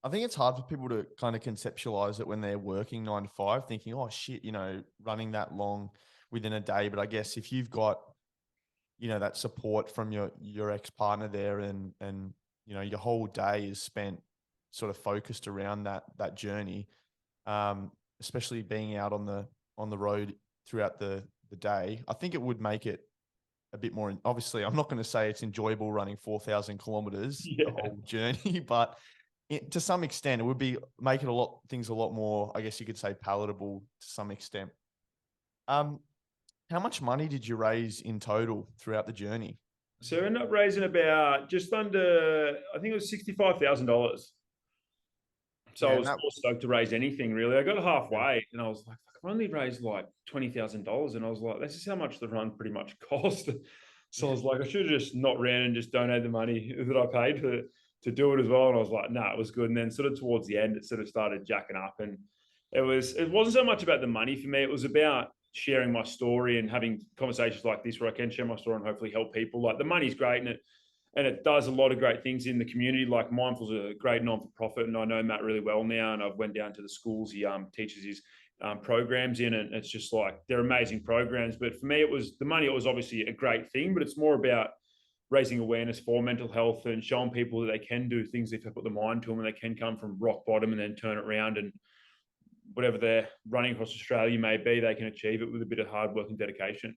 I think it's hard for people to kind of conceptualize it when they're working 9 to 5, thinking, oh shit, running that long within a day. But I guess if you've got, that support from your ex-partner there, and your whole day is spent sort of focused around that journey, especially being out on the road throughout the day, I think it would make it a bit more. Obviously, I'm not going to say it's enjoyable running 4,000 kilometers the Yeah. whole journey, but to some extent, it would be make it things a lot more, I guess you could say, palatable to some extent. How much money did you raise in total throughout the journey? So I ended up raising about just under, I think it was $65,000. So I Yeah, and was that more stoked to raise anything really. I got yeah, halfway and I was like, I've only raised like $20,000. And I was like, this is how much the run pretty much cost. So I yeah. was like, I should have just not ran and just donated the money that I paid to do it as well. And I was like, nah, it was good. And then sort of towards the end, it sort of started jacking up. And it wasn't so much about the money for me. It was about sharing my story and having conversations like this where I can share my story and hopefully help people. Like the money's great and it does a lot of great things in the community. Like Mindful's a great non-for-profit, and I know Matt really well now, and I've went down to the schools he teaches his programs in, and it's just like they're amazing programs. But for me, it was the money. It was obviously a great thing, but it's more about raising awareness for mental health and showing people that they can do things if they put the mind to them, and they can come from rock bottom and then turn it around, and whatever they're running across Australia may be, they can achieve it with a bit of hard work and dedication.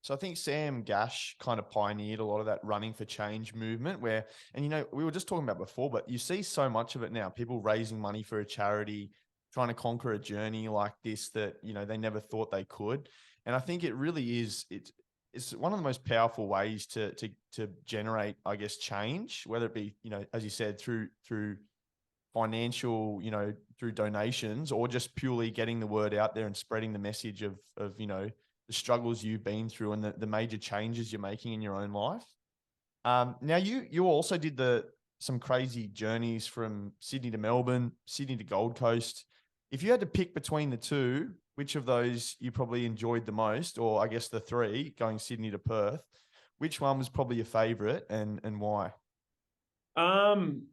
So I think Sam Gash kind of pioneered a lot of that running for change movement where, and we were just talking about before, but you see so much of it now, people raising money for a charity, trying to conquer a journey like this that, they never thought they could. And I think it really is, it's one of the most powerful ways to generate, I guess, change, whether it be, as you said, through financial, through donations, or just purely getting the word out there and spreading the message of the struggles you've been through and the major changes you're making in your own life. Now you also did some crazy journeys from Sydney to Melbourne, Sydney to Gold Coast. If you had to pick between the two, which of those you probably enjoyed the most, or I guess the three, going Sydney to Perth, which one was probably your favorite and why? Um,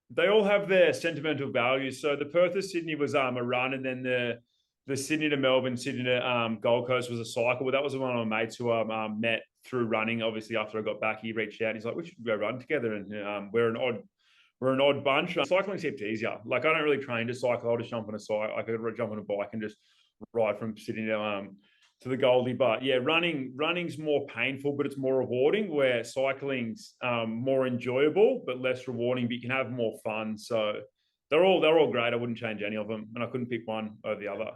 they all have their sentimental values. So the Perth to Sydney was a run, and then the Sydney to Melbourne, Sydney to Gold Coast was a cycle. But that was one of my mates who I met through running. Obviously, after I got back, he reached out. And he's like, "We should go run together." And we're an odd bunch. Cycling seems easier. Like I don't really train to cycle. I'll just jump on a cycle. I could jump on a bike and just ride from Sydney to the Goldie. But yeah, running's more painful, but it's more rewarding. Where cycling's more enjoyable but less rewarding, but you can have more fun. So they're all great. I wouldn't change any of them, and I couldn't pick one over the other.